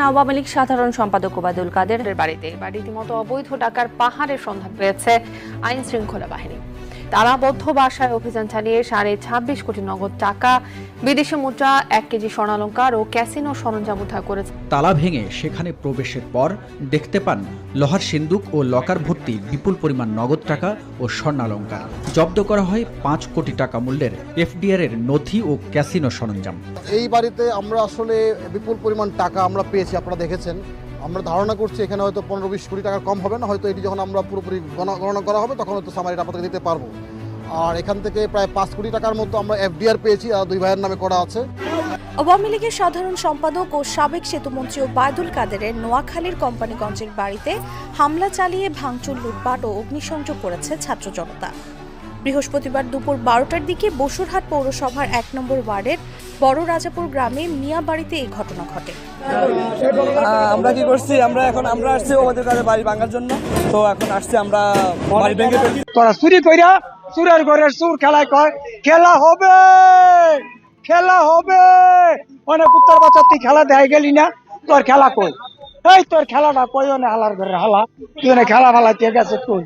আওয়ামী লীগ সাধারণ সম্পাদক ওবায়দুল কাদেরের বাড়িতে রীতিমতো অবৈধ টাকার পাহাড়ের সন্ধান পেয়েছে আইন শৃঙ্খলা বাহিনী। তালাবদ্ধ বাসায় অভিযান চালিয়ে 26.5 কোটি নগদ টাকা, বিদেশি মুদ্রা, 1 কেজি স্বর্ণালংকার ও ক্যাসিনো সরঞ্জাম উদ্ধার করেছে। তালা ভেঙে সেখানে প্রবেশের পর দেখতে পান লোহার সিন্দুক ও লকার ভর্তি বিপুল পরিমাণ নগদ টাকা ও স্বর্ণালংকার। জব্দ করা হয় 5 কোটি টাকা মূল্যের এফডিআর এর নথি ও ক্যাসিনো সরঞ্জাম। এই বাড়িতে আমরা আসলে বিপুল পরিমাণ টাকা আমরা পেয়েছি, আপনারা দেখেছেন। আমরা ধারণা করছি এখানে হয়তো 15-20 কোটি টাকা কম হবে না, হয়তো এটি যখন আমরা পুরোপুরি গণনা করা হবে তখন হয়তো সামারিটা আপনাকে দিতে পারবো। আর এখান থেকে প্রায় 5 কোটি টাকার মতো আমরা এফডিআর পেয়েছি, আর 2 ভাইয়ের নামে করা আছে। আওয়ামী লীগের সাধারণ সম্পাদক ও সাবেক সেতুমন্ত্রী ওবায়দুল কাদেরের নোয়াখালীর কোম্পানিগঞ্জের বাড়িতে হামলা চালিয়ে ভাঙচুর, লুটপাট ও অগ্নিসংযোগ করেছে ছাত্র জনতা। বৃহস্পতিবার দুপুর 12টার দিকে বসুরহাট পৌরসভার 1 নম্বর ওয়ার্ডের বড় রাজাপুর গ্রামে মিয়া বাড়িতে এই ঘটনা ঘটে। আমরা কি করছি, আমরা আসছি ওদের কাছে বাড়ি ভাঙার জন্য। তো এখন আসছি আমরা বাড়ি ভেঙে ফেলছি। তোরা চুরি কইরা চুরের ঘরের চুর খেলায় কয় খেলা হবে, খেলা হবে। অনেক উত্তর বাচ্চা তুই খেলা দেখাই গেলি না, তোর খেলা কই? এই তোর খেলাটা কই? অনেক হালার ঘরে হালা, তুই খেলা ফালাইতে গেছে তুই।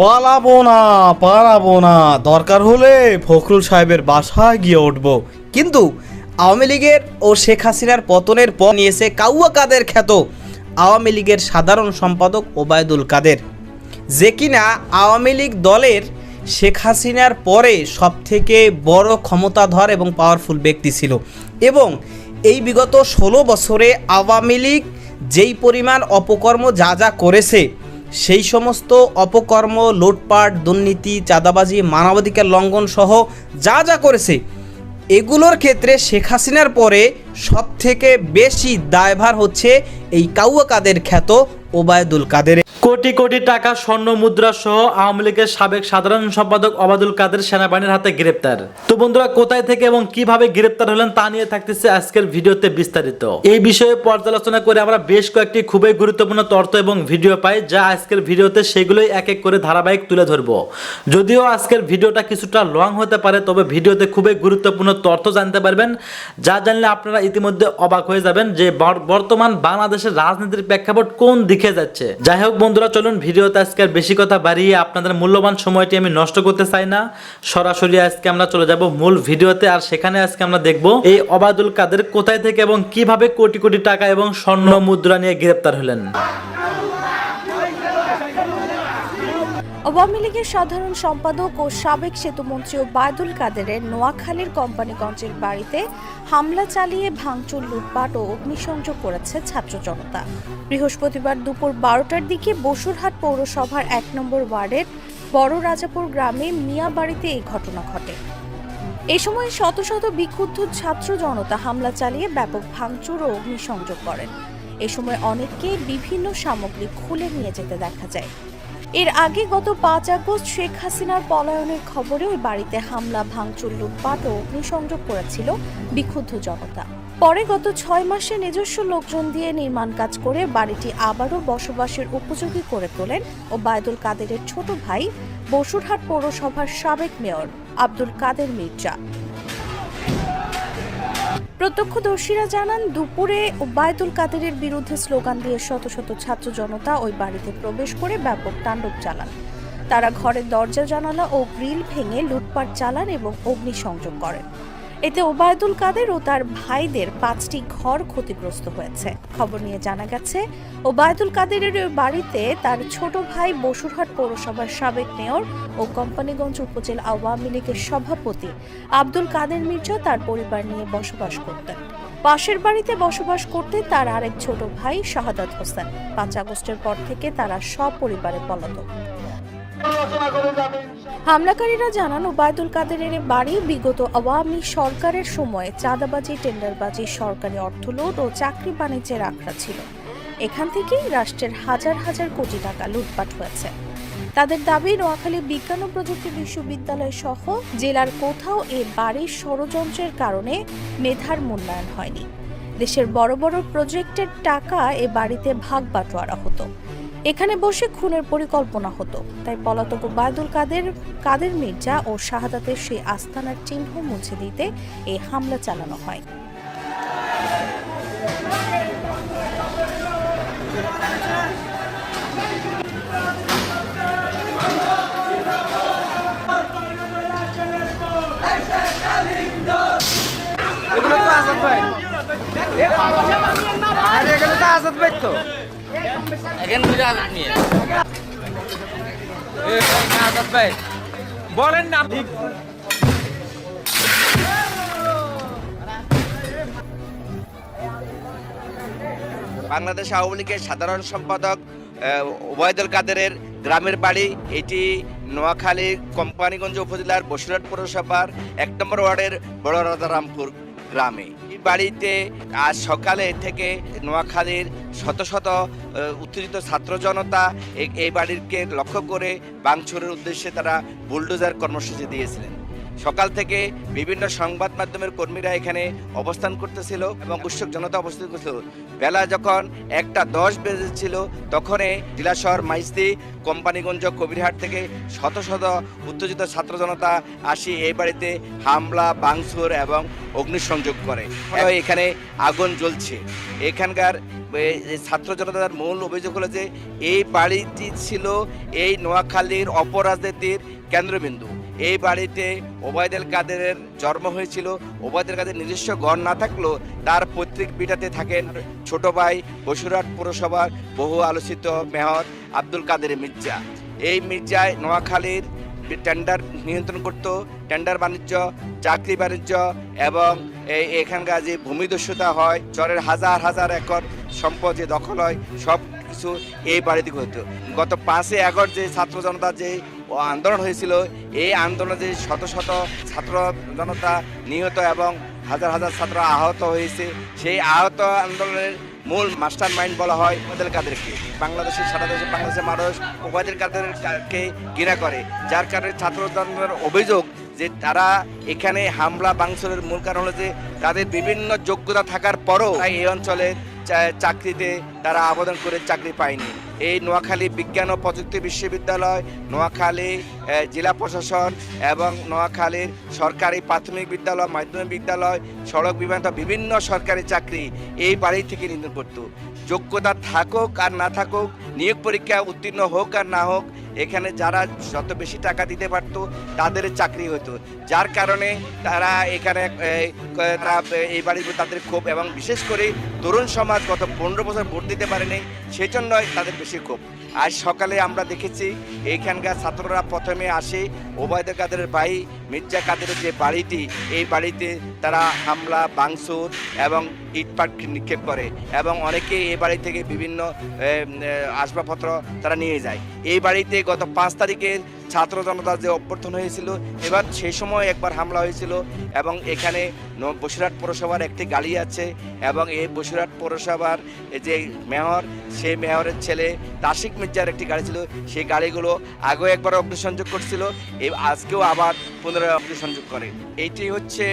পালাবো না, দরকার হলে ফখরুল সাহেবের বাসায় গিয়ে উঠবো। কিন্তু আওয়ামী লীগের ও শেখ হাসিনার পতনের পর নিয়েছে কাউয়া কাদের খ্যাত আওয়ামী লীগের সাধারণ সম্পাদক ওবায়দুল কাদের, যে কিনা আওয়ামী লীগ দলের শেখ হাসিনার পরে সবথেকে বড় ক্ষমতাধর এবং পাওয়ারফুল ব্যক্তি ছিল। এবং এই বিগত 16 বছরে আওয়ামী লীগ যেই পরিমাণ অপকর্ম যা করেছে, সেই সমস্ত অপকর্ম, লুটপাট, দুর্নীতি, চাঁদাবাজি, মানবাধিকার লঙ্ঘন সহ যা করেছে, এগুলোর ক্ষেত্রে শেখ হাসিনার পরে সবথেকে বেশি দায়ভার হচ্ছে এই কাউয়া কাদের খ্যাত ওবায়দুল কাদের। কোটি কোটি টাকা স্বর্ণ মুদ্রা সহ আওয়ামী লীগের সাবেক সাধারণ সম্পাদক ওবায়দুল কাদের সেনাবাহিনীর হাতে গ্রেপ্তার। তো বন্ধুরা, কোথায় থেকে এবং কিভাবে গ্রেপ্তার হলেন তা নিয়ে থাকতেছে আজকের ভিডিওতে বিস্তারিত। এই বিষয়ে পর্যালোচনা করে আমরা বেশ কয়েকটি খুবই গুরুত্বপূর্ণ তথ্য এবং ভিডিও পাই, যা আজকের ভিডিওতে সেগুলোই এক এক করে ধারাবাহিক তুলে ধরবো। যদিও আজকের ভিডিওটা কিছুটা লং হতে পারে, তবে ভিডিওতে খুবই গুরুত্বপূর্ণ তথ্য জানতে পারবেন, যা জানলে আপনারা ইতিমধ্যে অবাক হয়ে যাবেন যে বর্তমান বাংলাদেশের রাজনীতির প্রেক্ষাপট কোন দিকে যাচ্ছে। যাই হোক বন্ধুরা, চলুন ভিডিওতে আজকে আর বেশি কথা বাড়িয়ে আপনাদের মূল্যবান সময়টি আমি নষ্ট করতে চাই না। সরাসরি আজকে আমরা চলে যাব মূল ভিডিওতে। আর সেখানে আজকে আমরা দেখব এই ওবায়দুল কাদের কোথায় থেকে এবং কিভাবে কোটি কোটি টাকা এবং স্বর্ণ মুদ্রা নিয়ে গ্রেপ্তার হলেন। আওয়ামী লীগের সাধারণ সম্পাদক ও সাবেক সেতুমন্ত্রী ওবায়দুল কাদেরের নোয়াখালীর কোম্পানিগঞ্জের বাড়িতে হামলা চালিয়ে ভাঙচুর, লুটপাট ও অগ্নিসংযোগ করেছে ছাত্র জনতা। বৃহস্পতিবার দুপুর 12টার দিকে বসুরহাট পৌরসভার 1 নম্বর ওয়ার্ডের বড় রাজাপুর গ্রামে মিয়া বাড়িতে এই ঘটনা ঘটে। এই সময় শত শত বিক্ষুব্ধ ছাত্র জনতা হামলা চালিয়ে ব্যাপক ভাঙচুর ও অগ্নিসংযোগ করেন। এ সময় অনেককে বিভিন্ন সামগ্রী খুলে নিয়ে যেতে দেখা যায়। এর আগে গত 5 আগস্ট শেখ হাসিনার পলায়নের খবরে ওই বাড়িতে হামলা, ভাঙচুর, লুটপাট ও অগ্নিসংযোগ করেছিল বিক্ষুব্ধ জনতা। পরে গত 6 মাসে নিজস্ব লোকজন দিয়ে নির্মাণ কাজ করে বাড়িটি আবারও বসবাসের উপযোগী করে তোলেন ওবায়দুল কাদেরের ছোট ভাই, বসুরহাট পৌরসভার সাবেক মেয়র আব্দুল কাদের মির্জা। প্রত্যক্ষদর্শীরা জানান, দুপুরে ওবায়দুল কাদেরের বিরুদ্ধে স্লোগান দিয়ে শত শত ছাত্র জনতা ওই বাড়িতে প্রবেশ করে ব্যাপক তাণ্ডব চালান। তারা ঘরের দরজা, জানালা ও গ্রিল ভেঙে লুটপাট চালান এবং অগ্নিসংযোগ করেন। এতে ওবায়দুল কাদের ও তার ভাইদের 5টি ঘর ক্ষতিগ্রস্ত হয়েছে। খবর নিয়ে জানা গেছে, ওবায়দুল কাদেরের ওই বাড়িতে তার ছোট ভাই, বসুরহাট পৌরসভার সাবেক মেয়র ও কোম্পানিগঞ্জ উপজেলা আওয়ামী লীগের সভাপতি আব্দুল কাদের মির্জা তার পরিবার নিয়ে বসবাস করতেন। পাশের বাড়িতে বসবাস করতে তার আরেক ছোট ভাই শাহাদাত হোসেন। 5 আগস্টের পর থেকে তারা সপরিবারে পলাতক। হামলাকারীরা জানান, ওবায়দুল কাদেরের বাড়ি বিগত আওয়ামী সরকারের সময়ে চাঁদাবাজি, টেন্ডারবাজি, সরকারি অর্থ লুট ও চাকরি বাণিজ্যের আখড়া ছিল। এখান থেকেই রাষ্ট্রের হাজার হাজার কোটি টাকা লুটপাট হয়েছে। তাদের দাবি, নোয়াখালী বিজ্ঞান ও প্রযুক্তি বিশ্ববিদ্যালয় সহ জেলার কোথাও এ বাড়ির ষড়যন্ত্রের কারণে মেধার মূল্যায়ন হয়নি। দেশের বড় বড় প্রজেক্টের টাকা এ বাড়িতে ভাগ বাটোয়ারা হতো। এখানে বসে খুনের পরিকল্পনা হতো। তাই পলাতক ওবায়দুল কাদের মির্জা ও শাহাদাতের সেই আস্তানার চিহ্ন মুছে দিতে এই হামলা চালানো হয়। বলেন না বাংলাদেশ আওয়ামী লীগের সাধারণ সম্পাদক ওবায়দুল কাদেরের গ্রামের বাড়ি এটি নোয়াখালী কোম্পানিগঞ্জ উপজেলার বসিরহাট পৌরসভার ১ নম্বর ওয়ার্ডের বড় রাজারামপুর গ্রামে। এই বাড়িতে আজ সকালে থেকে নোয়াখালীর শত শত উত্তেজিত ছাত্র জনতা এই বাড়িকে লক্ষ্য করে ভাঙচুরের উদ্দেশ্যে তারা বুলডোজার কর্মসূচি দিয়েছিলেন। সকাল থেকে বিভিন্ন সংবাদ মাধ্যমের কর্মীরা এখানে অবস্থান করতেছিল এবং উৎসুক জনতা অবস্থান করছিল। বেলা যখন 1:10 বেজেছিল তখনই জেলা শহর মাইজদি কোম্পানিগঞ্জ কবিরহাট থেকে শত শত উত্তেজিত ছাত্র জনতা আসি এই বাড়িতে হামলা ভাঙচুর এবং অগ্নিসংযোগ করে। এখানে আগুন জ্বলছে। এখানকার ছাত্র জনতার মূল অভিযোগ হলো যে এই বাড়িটি ছিল এই নোয়াখালীর অপরাজনীতির কেন্দ্রবিন্দু। এই বাড়িতে ওবায়দুল কাদেরের জন্ম হয়েছিল। ওবায়দুল কাদের নিজস্ব ঘর না থাকলেও তার পৈতৃক ভিটাতে থাকেন ছোট ভাই বসিরহাট পৌরসভার বহু আলোচিত মেয়র আব্দুল কাদের মির্জা। এই মির্জায় নোয়াখালীর টেন্ডার নিয়ন্ত্রণ করত, টেন্ডার বাণিজ্য, চাকরি বাণিজ্য এবং এখানকার যে ভূমিদস্যুতা হয়, চরের হাজার হাজার একর সম্পদ যে দখল হয়, সব কিছু এই বাড়িতে হতো। গত 5 আগস্ট যে ছাত্র জনতা যে আন্দোলন হয়েছিল, এই আন্দোলনে যে শত শত ছাত্র জনতা নিহত এবং হাজার হাজার ছাত্র আহত হয়েছে, সেই আহত আন্দোলনের মূল মাস্টার মাইন্ড বলা হয় ওবায়দুল কাদেরকে। সারা দেশে বাংলাদেশের মানুষ ওবায়দুল কাদেরকে ঘৃণা করে, যার কারণে ছাত্র জনতার অভিযোগ যে তারা এখানে হামলা ভাঙচুরের মূল কারণ হলো যে তাদের বিভিন্ন যোগ্যতা থাকার পরও এই অঞ্চলে চাকরিতে তারা আবেদন করে চাকরি পায়নি। এই নোয়াখালী বিজ্ঞান ও প্রযুক্তি বিশ্ববিদ্যালয়, নোয়াখালী জেলা প্রশাসন এবং নোয়াখালীর সরকারি প্রাথমিক বিদ্যালয়, মাধ্যমিক বিদ্যালয়, সড়ক বিভাগ বিভিন্ন সরকারি চাকরি এই বাড়ি থেকে নির্ধারণ করত। যোগ্যতা থাকুক আর না থাকুক, নিয়োগ পরীক্ষা উত্তীর্ণ হোক আর না হোক, এখানে যারা যত বেশি টাকা দিতে পারত তাদের চাকরি হতো। যার কারণে তারা এখানে এই বাড়িতে তাদের ক্ষোভ, এবং বিশেষ করে তরুণ সমাজ গত 15 বছর ভোট দিতে পারেনি, সেই জন্যই তাদের বেশি ক্ষোভ। আজ সকালে আমরা দেখেছি এইখানকার ছাত্ররা প্রথমে আসে ওবায়দুল কাদেরের ভাই মির্জা কাদেরের যে বাড়িটি, এই বাড়িতে তারা হামলা ভাঙচুর এবং ইটপাট নিক্ষেপ করে এবং অনেকে এই বাড়ি থেকে বিভিন্ন আসবাবপত্র তারা নিয়ে যায়। এই বাড়িতে গত 5 তারিখের ছাত্র জনতার যে অভ্যর্থন হয়েছিল, এবার সেই সময় একবার হামলা হয়েছিল এবং এখানে বসিরহাট পৌরসভার একটি গাড়ি আছে এবং এই বসিরহাট পৌরসভার যে মেয়র, সেই মেয়রের ছেলে তাসিক মির্জার একটি গাড়ি ছিল, সেই গাড়িগুলো আগেও একবার অগ্নিসংযোগ করছিল, আজকেও আবার পুনরায় অগ্নিসংযোগ করে। এইটি হচ্ছে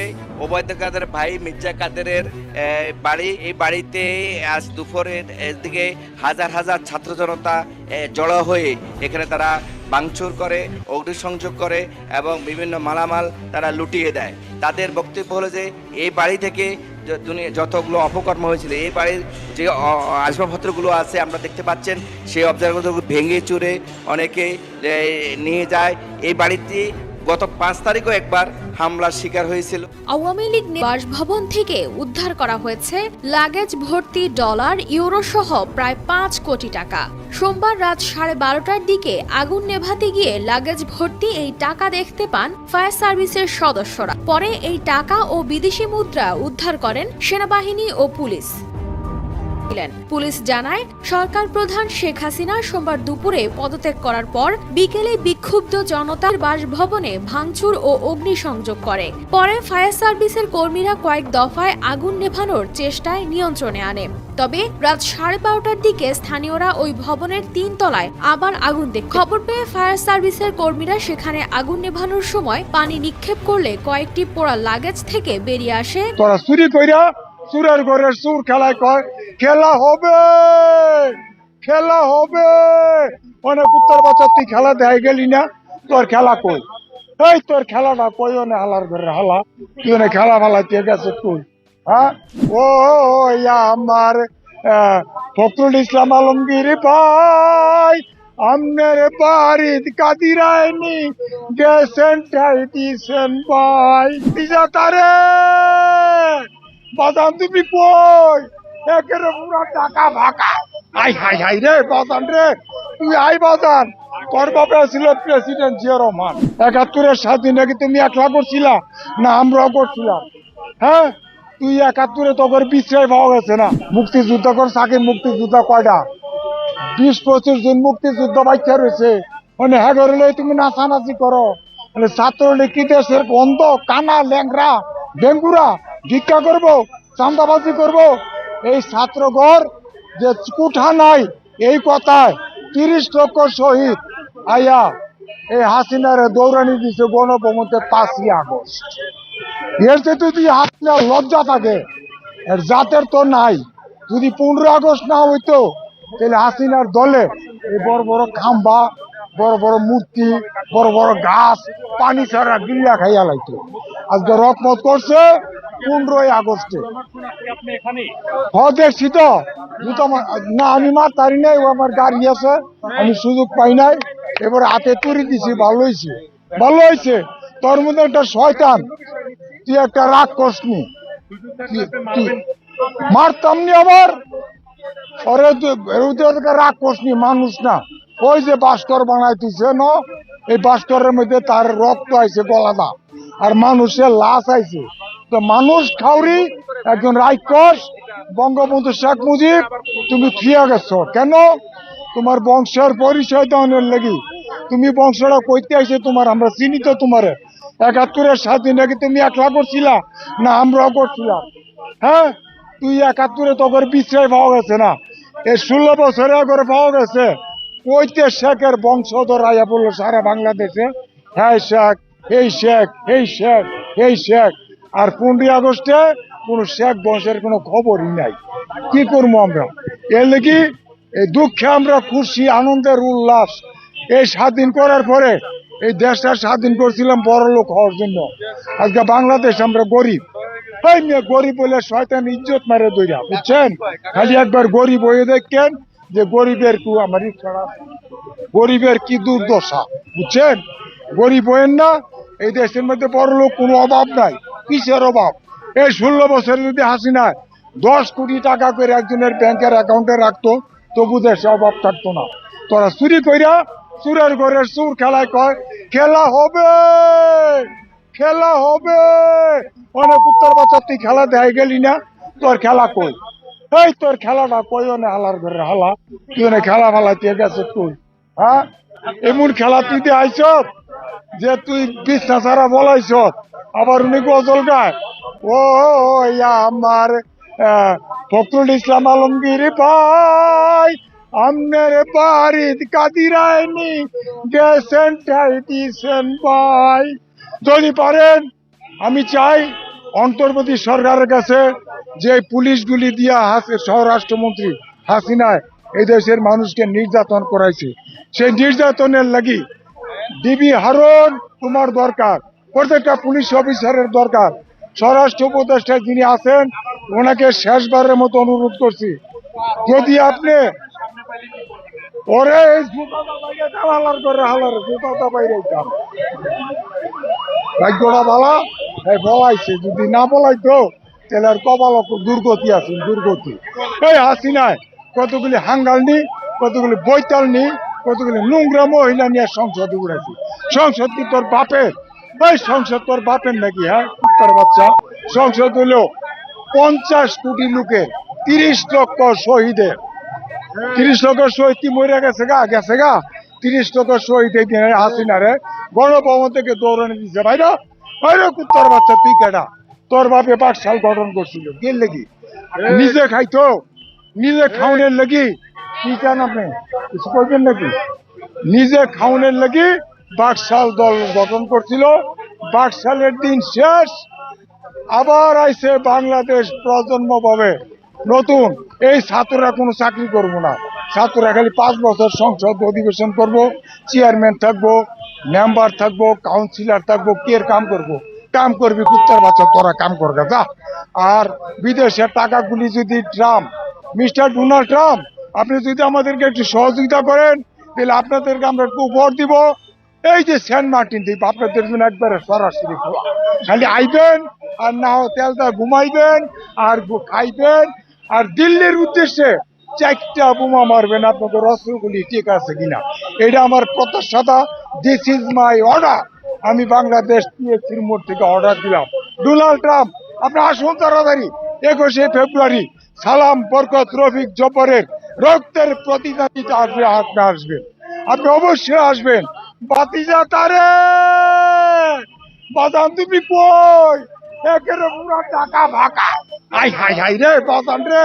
ওবায়দুল কাদের ভাই মির্জা কাদেরের বাড়ি। এই বাড়িতে আজ দুপুরের দিকে হাজার হাজার ছাত্র জনতা জড়ো হয়ে এখানে তারা ভাঙচুর করে, অগ্নিসংযোগ করে এবং বিভিন্ন মালামাল তারা লুটিয়ে দেয়। তাদের বক্তব্য হলো যে এই বাড়ি থেকে যতগুলো অপকর্ম হয়েছিল, এই বাড়ির যে আসবাবপত্রগুলো আছে আমরা দেখতে পাচ্ছেন, সেই অবজারগুলো ভেঙে চুরে অনেকে নিয়ে যায়। এই বাড়িটি গত 5 তারিখও একবার হামলার শিকার হয়েছিল। আওয়ামী লীগ বাসভবন থেকে উদ্ধার করা হয়েছে লাগেজ ভর্তি ডলার, ইউরো সহ প্রায় 5 কোটি টাকা। সোমবার রাত 12:30টার দিকে আগুন নেভাতে গিয়ে লাগেজ ভর্তি এই টাকা দেখতে পান ফায়ার সার্ভিসের সদস্যরা। পরে এই টাকা ও বিদেশি মুদ্রা উদ্ধার করেন সেনাবাহিনী ও পুলিশ। পুলিশ জানায়, সরকার প্রধান শেখ হাসিনা সোমবার দুপুরে পদত্যাগ করার পর বিকেলে বিক্ষুব্ধ জনতার বাসভবনে ভাঙচুর ও অগ্নিসংযোগ করে। পরে ফায়ার সার্ভিসের কর্মীরা কয়েক দফায় আগুন নেভানোর চেষ্টায় নিয়ন্ত্রণে আনে। তবে রাত 12:30টার দিকে স্থানীয়রা ওই ভবনের 3 তলায় আবার আগুন দেখে। খবর পেয়ে ফায়ার সার্ভিসের কর্মীরা সেখানে আগুন নেভানোর সময় পানি নিক্ষেপ করলে কয়েকটি পোড়া লাগেজ থেকে বেরিয়ে আসে। তোরা চুরি কইরা চুরের ঘরের চুর খেলায় কয় খেলা হবে, খেলা হবে। অনেক উত্তর বাচ্চা তুই খেলা দেয় গেলি না, তোর খেলা কই? এই তোর খেলাটা কই? অনে হালার ঘরে হালা, তুই অনেক খেলা ফালা দিয়ে গেছে তুই। হ্যাঁ, ও আমার ফখরুল ইসলাম আলমগীর ভাই আমনের বাড়ির কাদিরায়নি গেছেন ঠাই দিছেন ভাই তারে বাদাম তুমি কই একের পুরো টাকা ফাঁকা হাই হাই হাই রে বাজান রে তুই আই বাজান তোর বাপে ছিল প্রেসিডেন্ট জিয়া রহমান ৭১-এর স্বাধীন নাকি তুমি একলা করছিলা না আমরাও করছিলাম হ্যাঁ তুই ৭১-এ তোর বিশ্রায় পাওয়া গেছে না মুক্তিযুদ্ধ কর সাকিব মুক্তিযুদ্ধ কয়টা ২০-২৫ জন মুক্তিযুদ্ধ বাচ্চা রয়েছে মানে হ্যাঁ করলে তুমি নাচানাচি করো মানে ছাত্রলীগ কি দেশের বন্ধ কানা ল্যাংরা ডেঙ্গুরা ভিক্ষা করবো চান্দাবাজি করব এই ছাত্রঘর যে কুঠা নাই এই কথায় ৩০ লক্ষ শহীদ আইয়া এই হাসিনারে দৌড়ানি দিছে গণভবনতে ৫ই আগস্ট এর যে যদি হাসিনার লজ্জা থাকে এর জাতের তো নাই যদি ১৫ আগস্ট না হইতো তাহলে হাসিনার দলে এই বড় বড় খাম্বা বড় বড় মূর্তি বড় বড় গাছ পানি ছাড়া গিল্লা খাইয়া লাইতো আজকে রকমত করছে ১৫ই আগস্টে দেখছি তো না আমি মাতারি নাই ও আমার গাড়ি আছে আমি সুযোগ পাই নাই এবারে হাতে তুড়ি দিছি ভালো হয়েছে তোর মধ্যে একটা শয়তান তুই একটা রাগ করসনি মারতাম নি আবার রাগ করসনি মানুষ না ওই যে ভাস্কর বানাইতেছে না এই ভাস্করের মধ্যে তার রক্ত আইছে গলাদা আর মানুষের লাশ আইছে তো মানুষ খাউরি একজন রাক্ষস বঙ্গবন্ধু শেখ মুজিব তুমি থিয়া গেছো কেন তোমার বংশের পরিচয় দেওয়ানোর লাগি তুমি বংশটা কইতে আইছে তোমার আমরা চিনি তো তোমারে ৭১-এর স্বাধীন নাকি তুমি একলা করছিলা না আমরাও করছিলাম হ্যাঁ তুই ৭১-এ তোর বিশ্রায় পাওয়া গেছে না এই ১৬ বছরে করে পাওয়া গেছে কইতে শেখের বংশধর আইয়া বললো সারা বাংলাদেশে হ্যাঁ শেখ এই শেখ এই শেখ এই শেখ আর ১৫ই আগস্টে কোন শেখ বংশের কোনো খবরই নাই কি করবো আমরা এর লাগি এই দুঃখে আমরা খুশি আনন্দের উল্লাস এই স্বাধীন করার পরে এই দেশটা স্বাধীন করছিলাম বড় লোক হওয়ার জন্য আজকে বাংলাদেশ আমরা গরিব গরিব বলে শয়তান ইজ্জত মারে দইরা বুঝছেন খালি একবার গরিব হয়ে দেখেন যে গরিবের কু আমার গরিবের কি দুর্দশা বুঝছেন গরিব হয়েন না এই দেশের মধ্যে বড় লোক কোনো অভাব নাই কিসের অভাব এই ১৬ বছরে যদি হাসিনা ১০ কোটি টাকা করে একজনের ব্যাংকের অ্যাকাউন্টে রাখতো তবু দেশে অভাব থাকতো না তোরা চুরি কইরা চুরের ঘরের চুর খেলায় কয় খেলা হবে খেলা হবে অনেক উত্তর বাচ্চা তুই খেলা দেয় গেলি না তোর খেলা কই এই তোর খেলাটা কই অনে হালার ঘরে হালা তুই অনেক খেলা ফালাইতে গেছে তুই হ্যাঁ এমন খেলা তুই দিয়ে আইস যে তুই বিছনা ছাড়া বলাইছ আবার উনি গজল গায় ও আমার ফখরুল ইসলাম আলমগীর ভাই আমনের বাড়ির কাদিরায়নি গেছেন ঠাই দিছেন ভাই যদি পারেন আমি চাই অন্তর্বর্তী সরকারের কাছে যে পুলিশগুলি দিয়া স্বরাষ্ট্রমন্ত্রী হাসিনায় এই দেশের মানুষকে নির্যাতন করাইছে সেই নির্যাতনের লাগি ডিবি হারুন তোমার দরকার প্রত্যেকটা পুলিশ অফিসারের দরকার স্বরাষ্ট্র উপদেষ্টা যিনি আছেন ওনাকে শেষবারের মতো অনুরোধ করছি যদি আপনি ওরে হালার করে হালার জুতাটা বাইরে ভাগ্যটা ভালা বলাইছে যদি না বলাইতো তাহলে আর কপাল দুর্গতি আছে দুর্গতি এই হাসিনায় কতগুলি হাঙ্গাল নি কতগুলি বৈতাল নি কতগুলি নোংরা মহিলা নিয়ে সংসদে উড়াইছি সংসদ কি তোর বাপের এই সংসদ তোর বাপের নাকি হ্যাঁ তার বাচ্চা সংসদ হলো ৫০ কোটি লোকের ৩০ লক্ষ শহীদের ৩০ লক্ষ শহীদ কি মরে গেছে গা ৩০ লক্ষ শহীদ এই দিনে হাসিনারে গণভবন থেকে দৌড়ানি দিচ্ছে ভাইরা ভাইরা কুত্তার বাচ্চা তুই কেডা তোর বাপে পাঠশাল গঠন করছিল কে লেগি নিজে খাইতো নিজে খাওয়ানোর লাগি কি চান আপনি কিছু করবেন নাকি নিজে খাওয়ানোর লাগি বাকশাল দল গঠন করছিল বাকশালের দিন শেষ আবার আইছে বাংলাদেশ প্রজন্ম পাবে নতুন এই ছাত্ররা কোনো চাকরি করবো না ছাত্ররা খালি ৫ বছর সংসদ অধিবেশন করব চেয়ারম্যান থাকবো মেম্বার থাকবো কাউন্সিলর থাকবো কে কাম করবো কাম করবি কুত্তার বাচ্চা তোরা কাম করবে যা আর বিদেশের টাকাগুলি যদি ট্রাম্প মিস্টার ডোনাল্ড ট্রাম্প, আপনি যদি আমাদেরকে একটু সহযোগিতা করেন তাহলে আপনাদেরকে আমরা একটু উপহার দিব। এই যে সেন্ট মার্টিন দ্বীপ আপনাদের জন্য একবারে সরাসরি খোলা, খালি আইবেন আর না হোটেলটা ঘুমাইবেন আর খাইবেন আর দিল্লির উদ্দেশ্যে 4টা বোমা মারবেন, আপনাদের অস্ত্রগুলি ঠিক আছে কিনা এটা আমার প্রত্যাশা। This is my order. আমি বাংলাদেশ পিএসসির মোড় থেকে অর্ডার দিলাম। ডোনাল্ড ট্রাম্প আপনি আসুন তাড়াতাড়ি, 21শে ফেব্রুয়ারি সালাম, বরকত, রফিক, জব্বরের রক্তের প্রতিনিধিতা আসবে, আপনি আসবেন, আপনি অবশ্যই আসবেন। বাতিজা তারে বাজান তুমি কই, একেবারে পুরা টাকা ফাঁকা। হাই হাই হাই রে বাজান রে,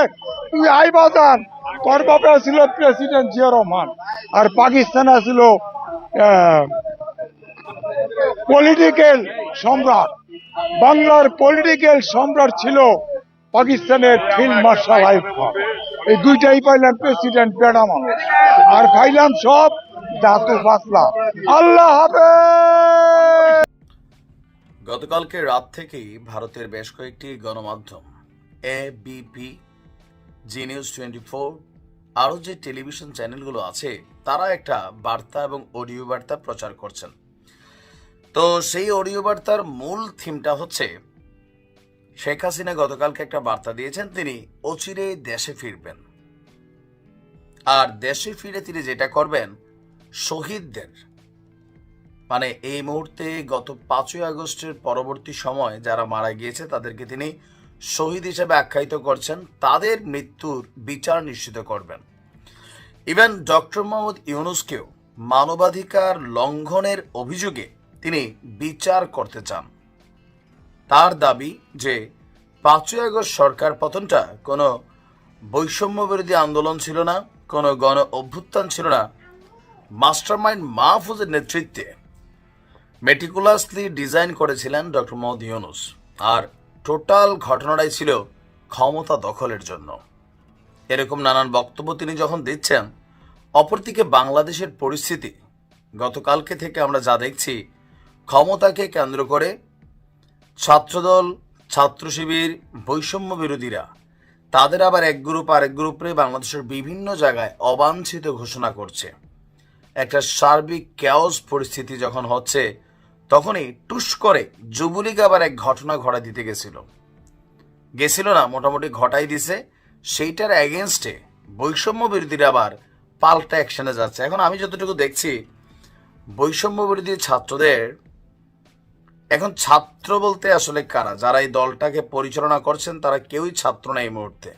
তুই আই বাজান। তোর বাবা ছিল প্রেসিডেন্ট জিয়া রহমান, আর পাকিস্তান ছিল পলিটিক্যাল সম্রাট। বাংলার পলিটিক্যাল সম্রাট ছিল পাকিস্তানের ফিল্ড মার্শাল আইয়ুব খান। এই দুইটাই পাইলাম প্রেসিডেন্ট বেড়া মানুষ, আর খাইলাম সব দাতু পাতলা। আল্লাহ হাফেজ। গতকালকে রাত থেকেই ভারতের বেশ কয়েকটি গণমাধ্যম এবিপি, জি নিউজ 24, আরও যে টেলিভিশন চ্যানেলগুলো আছে তারা একটা বার্তা এবং অডিও বার্তা প্রচার করছেন। তো সেই অডিও বার্তার মূল থিমটা হচ্ছে শেখ হাসিনা গতকালকে একটা বার্তা দিয়েছেন, তিনি অচিরে দেশে ফিরবেন। আর দেশে ফিরে তিনি যেটা করবেন, শহীদদের মানে এই মুহূর্তে গত 5ই আগস্টের পরবর্তী সময় যারা মারা গিয়েছে তাদেরকে তিনি শহীদ হিসেবে আখ্যায়িত করছেন, তাদের মৃত্যুর বিচার নিশ্চিত করবেন। ইভেন ডক্টর মোহাম্মদ ইউনূসকেও মানবাধিকার লঙ্ঘনের অভিযোগে তিনি বিচার করতে চান। তার দাবি যে 5ই আগস্ট সরকার পতনটা কোনো বৈষম্য বিরোধী আন্দোলন ছিল না, কোনো গণ অভ্যুত্থান ছিল না, মাস্টারমাইন্ড মাহফুজের নেতৃত্বে মেটিকুলাসলি ডিজাইন করেছিলেন ডক্টর মোহাম্মদ ইউনূস। আর টোটাল ঘটনাটাই ছিল ক্ষমতা দখলের জন্য। এরকম নানান বক্তব্য তিনি যখন দিচ্ছেন, অপরদিকে বাংলাদেশের পরিস্থিতি গতকালকে থেকে আমরা যা দেখছি, ক্ষমতাকে কেন্দ্র করে ছাত্রদল, ছাত্র শিবির, বৈষম্য বিরোধীরা তাদের আবার এক গ্রুপ আরেক গ্রুপে বাংলাদেশের বিভিন্ন জায়গায় অবাঞ্ছিত ঘোষণা করছে। একটা সার্বিক ক্যাওস পরিস্থিতি যখন হচ্ছে, তখনই টুস করে যুবলীগ আবার এক ঘটনা ঘটা দিতে গেছিল না, মোটামুটি ঘটাই দিছে। সেইটার এগেনস্টে বৈষম্য বিরোধীরা আবার পাল্টা অ্যাকশনে যাচ্ছে। এখন আমি যতটুকু দেখছি, বৈষম্য বিরোধী ছাত্রদের এখন ছাত্র বলতে আসলে কারা, যারা এই দলটাকে পরিচালনা করছেন তারা কেউই ছাত্র না এই মুহূর্তে।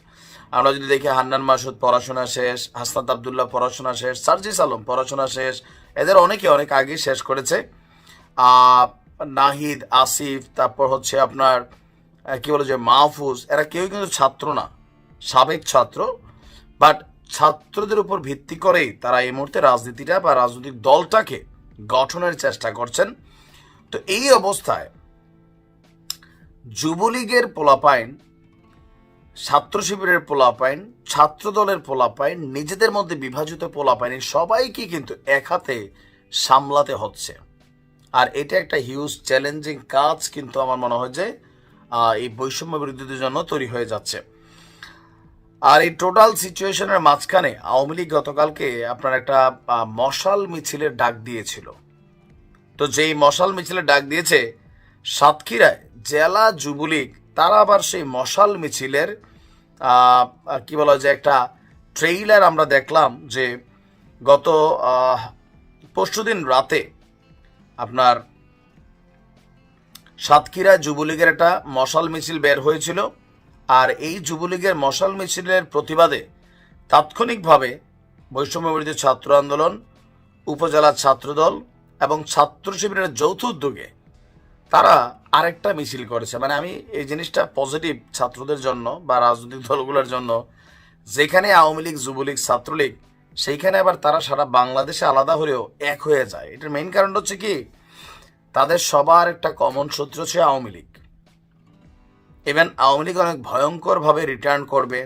আমরা যদি দেখি, হান্নান মাসুদ পড়াশোনা শেষ, হাসনাত আবদুল্লাহ পড়াশোনা শেষ, সার্জিস আলম পড়াশোনা শেষ, এদের অনেকে অনেক আগে শেষ করেছে। নাহিদ, আসিফ, তারপর হচ্ছে আপনার কি বলে যে মাহফুজ, এরা কেউই কিন্তু ছাত্র না, সাবেক ছাত্র। বাট ছাত্রদের উপর ভিত্তি করেই তারা এই মুহূর্তে রাজনীতিটা বা রাজনৈতিক দলটাকে গঠনের চেষ্টা করছেন। তো এই অবস্থায় যুবলীগের পোলাপাইন, ছাত্র শিবিরের পোলাপাইন, ছাত্র দলের পোলাপাইন, নিজেদের মধ্যে বিভাজিত পোলাপাইন, সবাইকে কিন্তু এক হাতে সামলাতে হচ্ছে। আর এটা একটা হিউজ চ্যালেঞ্জিং কাজ কিন্তু আমার মনে হয় যে এই বৈষম্য বিরোধীদের জন্য তৈরি হয়ে যাচ্ছে। আর এই টোটাল সিচুয়েশনের মাঝখানে আওয়ামী লীগ গতকালকে আপনার একটা মশাল মিছিলের ডাক দিয়েছিল। তো যেই মশাল মিছিলের ডাক দিয়েছে, সাতক্ষীরায় জেলা যুবলীগ তারা আবার সেই মশাল মিছিলের কি বলা যায় একটা ট্রেইলার আমরা দেখলাম, যে গত পরশুদিন রাতে আপনার সাতক্ষীরা যুবলীগের একটা মশাল মিছিল বের হয়েছিল। আর এই যুবলীগের মশাল মিছিলের প্রতিবাদে তাৎক্ষণিকভাবে বৈষম্য বিরোধী ছাত্র আন্দোলন, উপজেলা ছাত্রদল এবং ছাত্র শিবিরের যৌথ উদ্যোগে তারা আরেকটা মিছিল করেছে। মানে আমি এই জিনিসটা পজিটিভ ছাত্রদের জন্য বা রাজনৈতিক দলগুলোর জন্য, যেখানে আওয়ামী লীগ, যুবলীগ, ছাত্রলীগ, সেইখানে আবার তারা সারা বাংলাদেশে আলাদা হলেও এক হয়ে যায়। এটার মেইন কারণ হচ্ছে কি, তাদের সবার একটা কমন সূত্র হচ্ছে আওয়ামী লীগ। ইভেন আওয়ামী লীগ অনেক ভয়ঙ্করভাবে রিটার্ন করবে,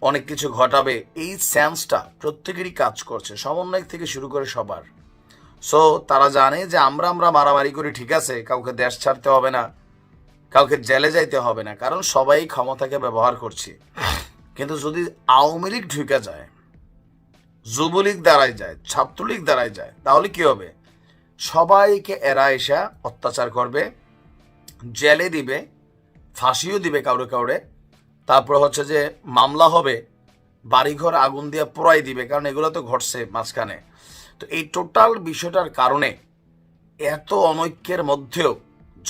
অনেক কিছু ঘটাবে, এই সেন্সটা প্রত্যেকেরই কাজ করছে, সমন্বয় থেকে শুরু করে সবার। সো তারা জানে যে আমরা মারামারি করি, ঠিক আছে, কাউকে দেশ ছাড়তে হবে না, কাউকে জেলে যাইতে হবে না, কারণ সবাই ক্ষমতাকে ব্যবহার করছি। কিন্তু যদি আওয়ামী লীগ ঢুকে যায়, যুবলীগ দাঁড়ায় যায়, ছাত্রলীগ দাঁড়ায় যায়, তাহলে কি হবে? সবাইকে এরা এসে অত্যাচার করবে, জেলে দিবে, ফাঁসিও দিবে কাউরে কাউরে, তারপর হচ্ছে যে মামলা হবে, বাড়িঘর আগুন দিয়ে পোড়াই দিবে, কারণ এগুলো তো ঘটছে মাঝখানে। তো এই টোটাল বিষয়টার কারণে এত অনৈক্যের মধ্যেও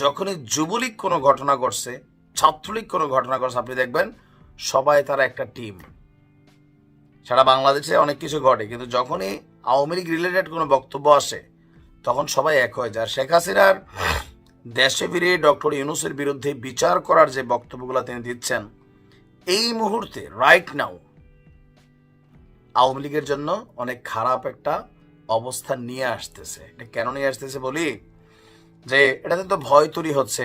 যখনই যুবলীগ কোনো ঘটনা ঘটছে, ছাত্রলীগ কোনো ঘটনা ঘটছে, আপনি দেখবেন সবাই তারা একটা টিম। সারা বাংলাদেশে অনেক কিছু ঘটে, কিন্তু যখনই আওয়ামী লীগ রিলেটেড কোনো বক্তব্য আসে তখন সবাই এক হয়ে যায়। শেখ হাসিনার দেশে ফিরে ডক্টর ইউনূসের বিরুদ্ধে বিচার করার যে বক্তব্যগুলো তিনি দিচ্ছেন, এই মুহূর্তে রাইট নাও আওয়ামী লীগের জন্য অনেক খারাপ একটা অবস্থা নিয়ে আসতেছে। এটা কেন নিয়ে আসতেছে বলি, যে এটাতে তো ভয় তৈরি হচ্ছে।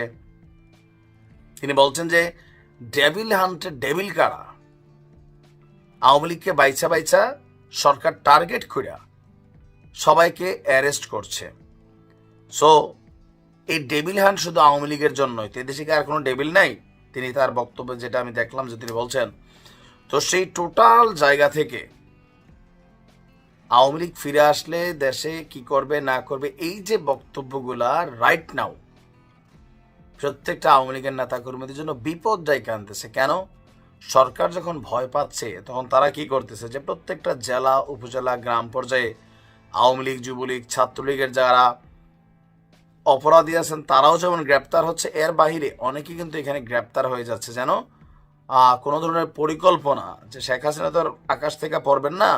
তিনি বলছেন যে ডেভিল হান্টের ডেভিল কারা, আওয়ামী লীগকে বাইচা বাইচা সরকার টার্গেট কইরা সবাইকে অ্যারেস্ট করছে। সো এই ডেভিল হান্ট শুধু আওয়ামী লীগের জন্যই, তো এদেশে কি আর কোনো ডেভিল নাই? তিনি তার বক্তব্যে যেটা আমি দেখলাম যে তিনি বলছেন, তো সেই টোটাল জায়গা থেকে আওয়ামী লীগ ফিরে আসলে দেশে কি করবে না করবে, এই যে বক্তব্যগুলা রাইট নাও প্রত্যেকটা আওয়ামী লীগের নেতা কর্মীদের জন্য বিপদ ডেকে আনতেছে। কেন? সরকার যখন ভয় পাচ্ছে তখন তারা কি করতেছে, যে প্রত্যেকটা জেলা, উপজেলা, গ্রাম পর্যায়ে আওয়ামী লীগ, যুবলীগ, ছাত্রলীগের যারা অপরাধী আছেন তারাও যেমন গ্রেপ্তার হচ্ছে, এর বাহিরে অনেকে কিন্তু এখানে গ্রেপ্তার হয়ে যাচ্ছে। যেন কোনো ধরনের পরিকল্পনা, যে শেখ হাসিনা তো আকাশ থেকে পড়বেন না,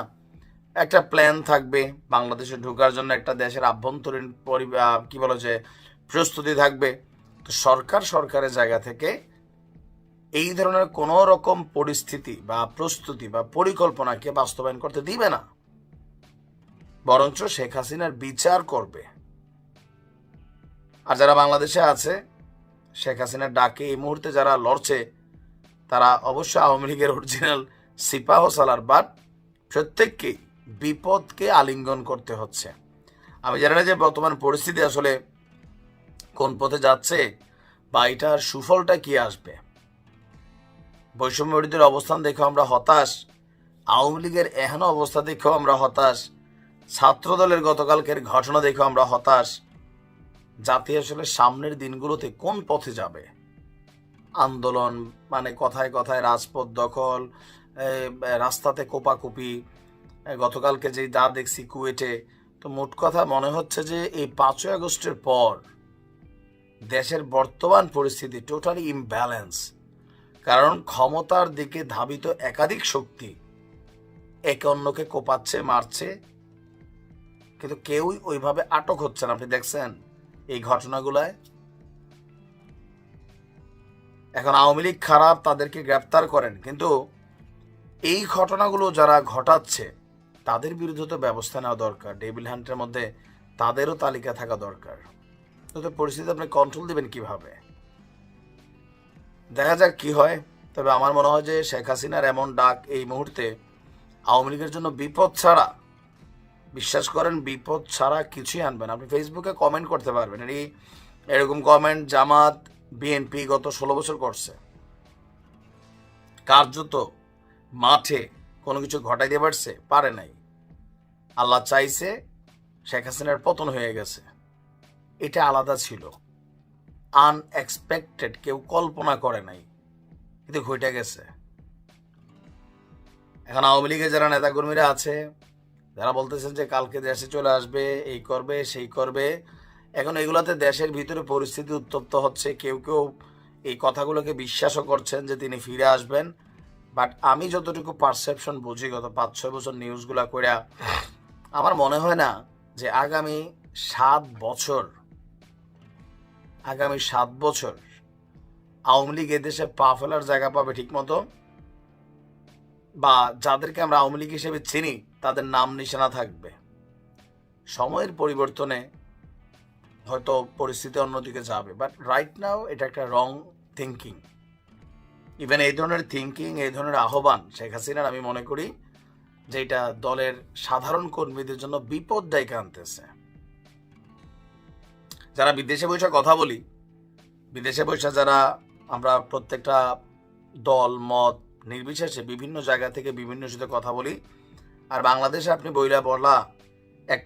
একটা প্ল্যান থাকবে, বাংলাদেশে ঢোকার জন্য একটা দেশের আভ্যন্তরীণ কি বলে যে প্রস্তুতি থাকবে। তো সরকারের জায়গা থেকে এই ধরনের কোনো রকম পরিস্থিতি বা প্রস্তুতি বা পরিকল্পনাকে বাস্তবায়ন করতে দিবে না, বরঞ্চ শেখ হাসিনার বিচার করবে। আর যারা বাংলাদেশে আছে, শেখ হাসিনার ডাকে এই মুহূর্তে যারা লড়ছে, তারা অবশ্যই আওয়ামী লীগের অরিজিনাল সিপাহ সালার, বাট প্রত্যেককেই বিপদকে আলিঙ্গন করতে হচ্ছে। আমি জানি না যে বর্তমান পরিস্থিতি আসলে কোন পথে যাচ্ছে বা এটার সুফলটা কি আসবে। বৈষম্য বিরোধীদের অবস্থান দেখেও আমরা হতাশ, আওয়ামী লীগের এহেন অবস্থা দেখেও আমরা হতাশ, ছাত্রদলের গতকালকের ঘটনা দেখেও আমরা হতাশ। জাতি আসলে সামনের দিনগুলোতে কোন পথে যাবে? আন্দোলন মানে কথায় কথায় রাজপথ দখল, রাস্তাতে কোপাকুপি, গতকালকে যে যা দেখছি কুয়েটে, তো মোট কথা মনে হচ্ছে যে এই 5ই আগস্টের পর দেশের বর্তমান পরিস্থিতি টোটালি ইমব্যালেন্স। কারণ ক্ষমতার দিকে ধাবিত একাধিক শক্তি একে অন্যকে কোপাচ্ছে, মারছে, কিন্তু কেউই ওইভাবে আটক হচ্ছে না। আপনি দেখছেন এই ঘটনাগুলায়। এখন আওয়ামী লীগ খারাপ, তাদেরকে গ্রেপ্তার করেন, কিন্তু এই ঘটনাগুলো যারা ঘটাচ্ছে তাদের বিরুদ্ধে তো ব্যবস্থা নেওয়া দরকার। ডেভিল হান্টের মধ্যে তাদেরও তালিকা থাকা দরকার। তো পরিস্থিতি আপনি কন্ট্রোল দিবেন কিভাবে? দেখা যাক কি হয়। তবে আমার মনে হয় যে শেখ হাসিনার এমন ডাক এই মুহূর্তে আওয়ামী লীগের জন্য বিপদ ছাড়া, বিশ্বাস করেন, বিপদ ছাড়া কিছুই আনবেন। আপনি ফেসবুকে কমেন্ট করতে পারবেন, এরকম কমেন্ট জামাত, বিএনপি গত 16 বছর করছে, কার্যত মাঠে কোনো কিছু ঘটাই দিয়ে পারে নাই। আল্লাহ চাইছে, শেখ হাসিনার পতন হয়ে গেছে, এটা আলাদা ছিল, আনএক্সপেক্টেড, কেউ কল্পনা করে নাই, কিন্তু ঘটে গেছে। এখন আওয়ামী লীগের যারা নেতাকর্মীরা আছে, যারা বলতেছেন যে কালকে দেশে চলে আসবে, এই করবে সেই করবে, এখন এগুলাতে দেশের ভিতরে পরিস্থিতি উত্তপ্ত হচ্ছে। কেউ কেউ এই কথাগুলোকে বিশ্বাসও করছেন যে তিনি ফিরে আসবেন। বাট আমি যতটুকু পারসেপশন বুঝি গত 5-6 বছর নিউজগুলা করে, আমার মনে হয় না যে আগামী 7 বছর আওয়ামী লীগ এদেশে পা ফেলার জায়গা পাবে ঠিক মতো, বা যাদেরকে আমরা আওয়ামী লীগ হিসেবে চিনি তাদের নাম নিশানা থাকবে। সময়ের পরিবর্তনে হয়তো পরিস্থিতি অন্যদিকে যাবে, বাট রাইট নাও এটা একটা রং থিঙ্কিং। ইভেন এই ধরনের থিঙ্কিং, এই ধরনের আহ্বান শেখ হাসিনার, আমি মনে করি যে এটা দলের সাধারণ কর্মীদের জন্য বিপদ ডেকে আনতেছে। যারা বিদেশে বসে কথা বলি, বিদেশে বসে যারা আমরা প্রত্যেকটা দল, মত, নির্বিশেষে বিভিন্ন জায়গা থেকে বিভিন্ন সাথে কথা বলি, আর বাংলাদেশে আপনি বইলা বলা এক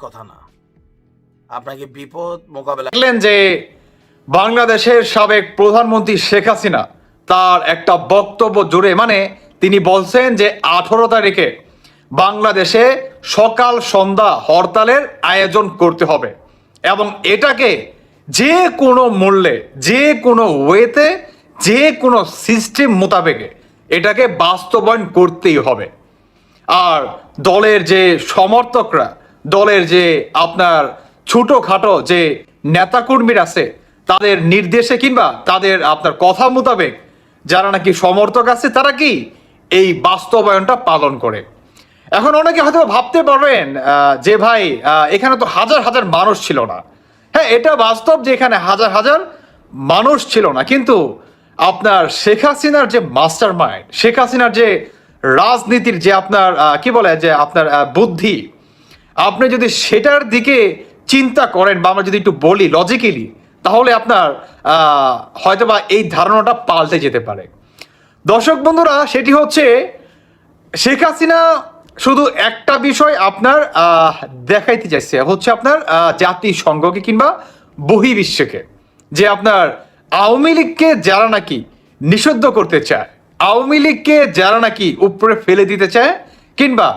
কথা না, আপনাকে বিপদ মোকাবেলা দেখলেন যে বাংলাদেশের সাবেক প্রধানমন্ত্রী শেখ হাসিনা তার একটা বক্তব্য জুড়ে তিনি বলছেন যে 18 তারিখে বাংলাদেশে সকাল সন্ধ্যা হরতালের আয়োজন করতে হবে এবং এটাকে যে কোনো মূল্যে, যে কোনো ওয়েতে, যে কোনো সিস্টেম মোতাবেকে এটাকে বাস্তবায়ন করতেই হবে। আর দলের যে সমর্থকরা, দলের যে আপনার ছোটোখাটো যে নেতাকর্মীরা আছে, তাদের নির্দেশে কিংবা তাদের আপনার কথা মোতাবেক যারা নাকি সমর্থক আছে, তারা কি এই বাস্তবায়নটা পালন করে। এখন অনেকে হয়তো ভাবতে পারবেন যে ভাই এখানে তো হাজার হাজার মানুষ ছিল না। হ্যাঁ, এটা বাস্তব যে এখানে হাজার হাজার মানুষ ছিল না, কিন্তু আপনার শেখ হাসিনার যে মাস্টার মাইন্ড, শেখ হাসিনার যে রাজনীতির যে আপনার কি বলে যে আপনার বুদ্ধি, আপনি যদি সেটার দিকে চিন্তা করেন বা আমরা যদি একটু বলি লজিক্যালি, তাহলে আপনার হয়তোবা এই ধারণাটা পাল্টে যেতে পারে। দর্শক বন্ধুরা, সেটি হচ্ছে শেখ হাসিনা শুধু একটা বিষয় আপনার দেখাইতে চাইছে, হচ্ছে আপনার জাতিসংঘকে কিংবা বহির্বিশ্বকে, যে আপনার আওয়ামী লীগকে যারা নাকি নিষিদ্ধ করতে চায়, আওয়ামী লীগকে যারা নাকি উপরে ফেলে দিতে চায়, কিংবা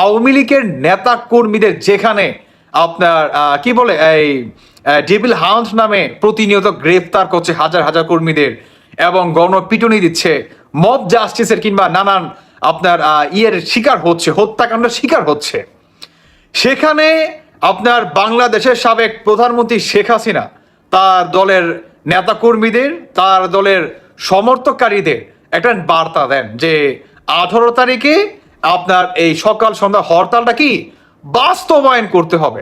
আওয়ামী লীগের নেতা কর্মীদের যেখানে আপনার কি বলে এই ডেভিল হাউন্ড নামে প্রতিনিয়ত গ্রেফতার করছে হাজার হাজার কর্মীদের এবং গণপিটুনি দিচ্ছে, মব জাস্টিসের কিংবা নানান আপনার শিকার হচ্ছে, হত্যাকাণ্ডের শিকার হচ্ছে, সেখানে আপনার বাংলাদেশের সাবেক প্রধানমন্ত্রী শেখ হাসিনা তার দলের নেতাকর্মীদের, তার দলের সমর্থককারীদের একটা বার্তা দেন যে 18 তারিখে আপনার এই সকাল সন্ধ্যা হরতালটা কি বাস্তবায়ন করতে হবে।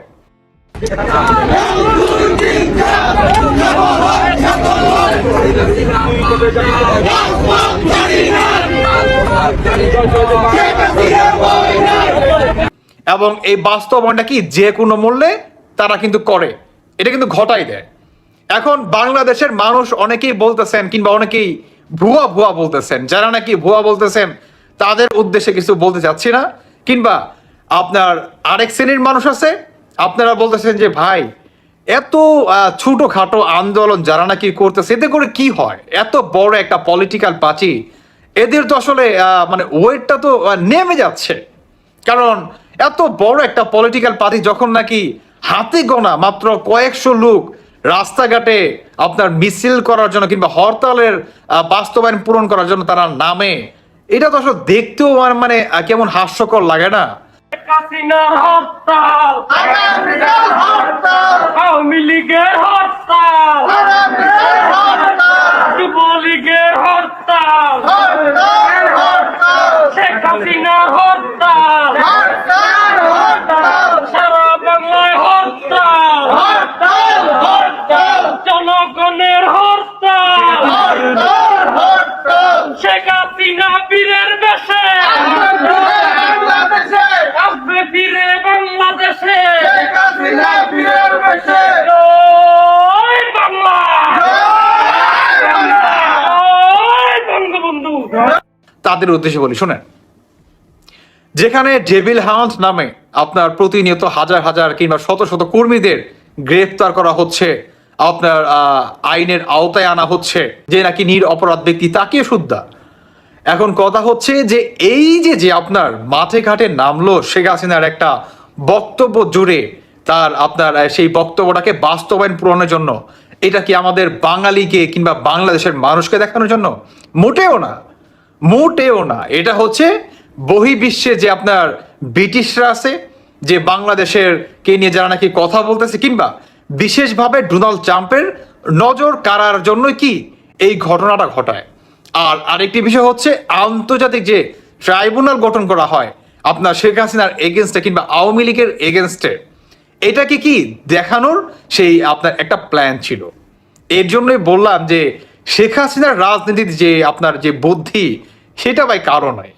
এবং এই বাস্তবায়নটা কি যে কোনো মূল্যে তারা কিন্তু করে, এটা কিন্তু ঘটাই দেয়। এখন বাংলাদেশের মানুষ অনেকেই বলতেছেন কিংবা অনেকেই ভুয়া ভুয়া বলতেছেন, যারা নাকি ভুয়া বলতেছেন তাদের উদ্দেশ্যে কিছু বলতে চাচ্ছি না, কিংবা আপনার আরেক শ্রেণীর মানুষ আছে, আপনারা বলতেছেন যে ভাই এত ছোটখাটো আন্দোলন যারা নাকি করতেছে এতে করে কি হয়, এত বড় একটা পলিটিক্যাল পার্টি, এদের তো আসলে ওয়েটটা তো নেমে যাচ্ছে। কারণ এত বড় একটা পলিটিক্যাল পার্টি যখন নাকি হাতে গোনা মাত্র কয়েকশো লোক রাস্তাঘাটে আপনার মিছিল করার জন্য কিংবা হরতালের বাস্তবায়ন পূরণ করার জন্য তারা নামে, এটা তো আসলে দেখতেও কেমন হাস্যকর লাগে না? আওয়ামী লীগের হরতাল, যুবলীগের হরতাল, শেখ হাসিনার হরতাল, সারা বাংলায় হরতাল, জনগণের হরতাল, শেখ হাসিনা বীরের বেশে আসবে ফিরে বাংলাদেশে, জয় বাংলা, জয় বঙ্গবন্ধু। তাদের উদ্দেশ্যে বলি, শোনেন, যেখানে ডেভিল হাউন্ড নামে আপনার প্রতিনিয়ত হাজার হাজার কিংবা শত শত কর্মীদের গ্রেফতার করা হচ্ছে, আপনার আইনের আওতায় আনা হচ্ছে, যে নাকি নিরপরাধ ব্যক্তি তাকে সুদ্ধা। এখন কথা হচ্ছে যে এই যে আপনার মাঠে ঘাটে নামলো শেখ হাসিনার একটা বক্তব্য জুড়ে, তার আপনার সেই বক্তব্যটাকে বাস্তবায়ন পূরণের জন্য, এটা কি আমাদের বাঙালিকে কিংবা বাংলাদেশের মানুষকে দেখানোর জন্য? মোটেও না, মোটেও না। এটা হচ্ছে বহির্বিশ্বে যে আপনার ব্রিটিশরা আছে, যে বাংলাদেশের কে নিয়ে যারা নাকি কথা বলতেছে, কিংবা বিশেষভাবে ডোনাল্ড ট্রাম্পের নজর কাড়ার জন্য কি এই ঘটনাটা ঘটায়। আর আরেকটি বিষয় হচ্ছে আন্তর্জাতিক যে ট্রাইব্যুনাল গঠন করা হয় আপনার শেখ হাসিনার এগেনস্টে কিংবা আওয়ামী লীগের এগেনস্টে, এটাকে কি দেখানোর সেই আপনার একটা প্ল্যান ছিল। এর জন্যই বললাম যে শেখ হাসিনার রাজনীতির যে আপনার যে বুদ্ধি, সেটা ভাই কারো নাই।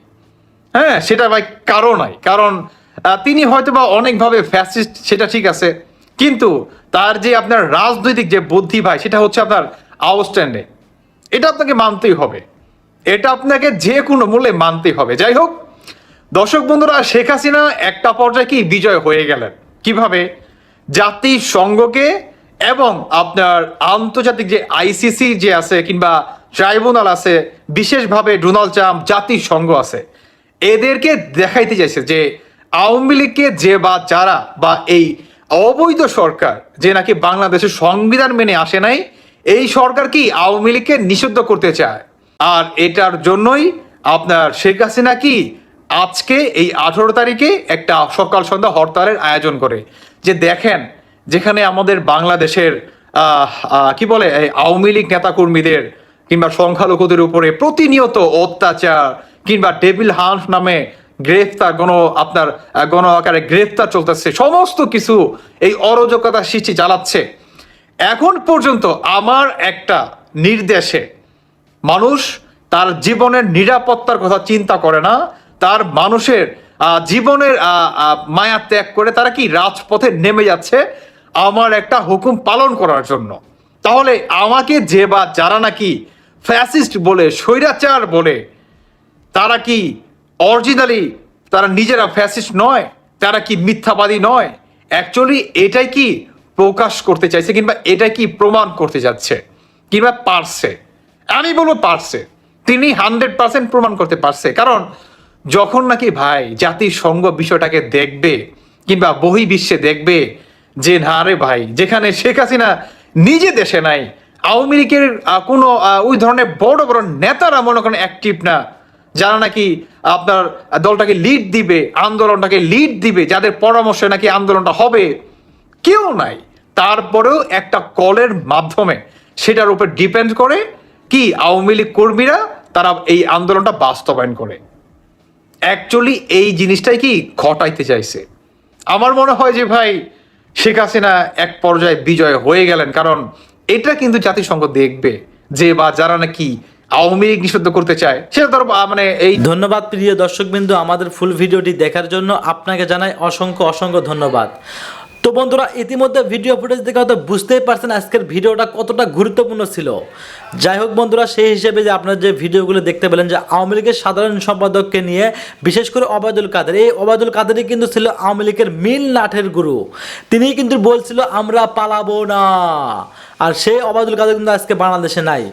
হ্যাঁ, সেটা ভাই কারো নাই। কারণ তিনি হয়তোবা অনেকভাবে ফ্যাসিস্ট, সেটা ঠিক আছে, কিন্তু তার যে আপনার রাজনৈতিক যে বুদ্ধি ভাই, সেটা হচ্ছে আপনার আউটস্ট্যান্ডিং। এটা আপনাকে মানতেই হবে। এটা আপনাকে যে কোনো মূল্যে মানতে হবে। যাই হোক দর্শক বন্ধুরা, শেখ হাসিনা একটা পর্যায়ে কি বিজয় হয়ে গেলেন কিভাবে? জাতিসংঘকে এবং আপনার আন্তর্জাতিক যে আইসিসি যে আছে কিংবা ট্রাইব্যুনাল আছে, বিশেষভাবে ডোনাল্ড ট্রাম্প, জাতিসংঘ আছে, এদেরকে দেখাইতে চাইছে যে আওয়ামী লীগকে যে বা যারা বা এই অবৈধ সরকার যে নাকি বাংলাদেশের সংবিধান মেনে আসে নাই, এই সরকার কি আওয়ামী লীগকে নিষিদ্ধ করতে চায়। আর এটার জন্যই আপনার শেখ হাসিনা কি আজকে এই 18 তারিখে একটা সকাল সন্ধ্যা হরতালের আয়োজন করে, যে দেখেন যেখানে আমাদের বাংলাদেশের কি বলে এই আওয়ামী লীগ নেতাকর্মীদের কিংবা সংখ্যালঘুদের উপরে প্রতিনিয়ত অত্যাচার কিংবা ডেভিল হান্ট নামে গ্রেফতার গণ আকারে গ্রেফতার চলতেছে, সমস্ত কিছু এই অরাজকতা সৃষ্টি চালাচ্ছে। এখন পর্যন্ত আমার একটা নির্দেশে মানুষ তার জীবনের নিরাপত্তার কথা চিন্তা করে না, তার মানুষের জীবনের মায়া ত্যাগ করে তারা কি রাজপথে নেমে যাচ্ছে আমার একটা হুকুম পালন করার জন্য। তাহলে আমাকে যে বা যারা নাকি ফ্যাসিস্ট বলে, স্বৈরাচার বলে, তারা কি অরিজিনালি তারা নিজেরা ফ্যাসিস্ট নয়? তারা কি মিথ্যাবাদী নয়? অ্যাকচুয়ালি এটাই কি প্রকাশ করতে চাইছে কিংবা এটা কি প্রমাণ করতে যাচ্ছে কিংবা পারছে? আমি বলবো পারছে, তিনি 100% প্রমাণ করতে পারছে। কারণ যখন নাকি ভাই জাতিসংঘ বিষয়টাকে দেখবে কিংবা বহির্বিশ্বে দেখবে যে না রে ভাই, যেখানে শেখ হাসিনা নিজে দেশে নাই, আওয়ামী লীগের কোনো ওই ধরনের বড় বড় নেতারা মনে করেন অ্যাক্টিভ না, যারা নাকি আপনার দলটাকে লিড দিবে, আন্দোলনটাকে লিড দিবে, যাদের পরামর্শে নাকি আন্দোলনটা হবে, কেউ নাই। তারপরেও একটা কলের মাধ্যমে সেটার উপর ডিপেন্ড করে কি আওয়ামী লীগ কর্মীরা তারা এই আন্দোলনটা বাস্তবায়ন করে। অ্যাকচুয়ালি এই জিনিসটাই কি ঘটাইতে চাইছে। আমার মনে হয় যে ভাই শেখ হাসিনা এক পর্যায়ে বিজয় হয়ে গেলেন, কারণ এটা কিন্তু জাতিসংঘ দেখবে যে বা যারা নাকি আওয়ামী লীগ নিষিদ্ধ করতে চায় সেটা তার মানে এই। ধন্যবাদ প্রিয় দর্শকবৃন্দ, আমাদের ফুল ভিডিওটি দেখার জন্য আপনাকে জানাই অসংখ্য অসংখ্য ধন্যবাদ। তো বন্ধুরা, ইতিমধ্যে ভিডিও ফুটেজ দেখে হয়তো বুঝতেই পারছেন আজকের ভিডিওটা কতটা গুরুত্বপূর্ণ ছিল। যাই হোক বন্ধুরা, সেই হিসেবে যে আপনারা যে ভিডিওগুলো দেখতে পেলেন যে আওয়ামী লীগের সাধারণ সম্পাদককে নিয়ে, বিশেষ করে ওবায়দুল কাদের, এই ওবায়দুল কাদেরই কিন্তু ছিল আওয়ামী লীগের মিল নাটের গুরু। তিনিই কিন্তু বলছিল আমরা পালাবো না, আর সেই ওবায়দুল কাদের কিন্তু আজকে বাংলাদেশে নাই।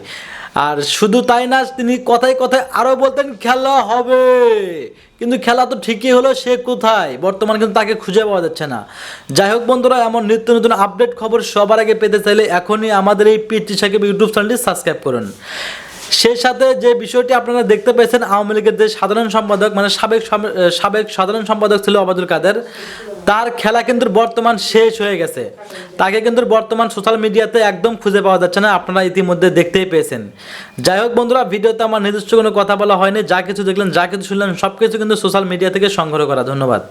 আর শুধু তাই না, তিনি কথায় কথায় আরও বলতেন খেলা হবে, কিন্তু খেলা তো ঠিকই হলো, সে কোথায় বর্তমানে কিন্তু তাকে খুঁজে পাওয়া যাচ্ছে না। যাই হোক বন্ধুরা, এমন নিত্য নতুন আপডেট খবর সবার আগে পেতে চাইলে এখনই আমাদের এই পিটি সাকিব ইউটিউব চ্যানেলটি সাবস্ক্রাইব করুন। সেই সাথে যে বিষয়টি আপনারা দেখতে পেয়েছেন, আওয়ামী লীগের যে সাধারণ সম্পাদক মানে সাবেক সাধারণ সম্পাদক ছিল ওবায়দুল কাদের, তার খেলা কিন্তু বর্তমান শেষ হয়ে গেছে। তাকে কিন্তু বর্তমান সোশ্যাল মিডিয়াতে একদম খুঁজে পাওয়া যাচ্ছে না, আপনারা ইতিমধ্যে দেখতেই পেয়েছেন। যাই হোক বন্ধুরা, ভিডিওতে আমার নিজস্ব কোনো কথা বলা হয়নি, যা কিছু দেখলেন, যা কিছু শুনলেন, সব কিছু কিন্তু সোশ্যাল মিডিয়া থেকে সংগ্রহ করা। ধন্যবাদ।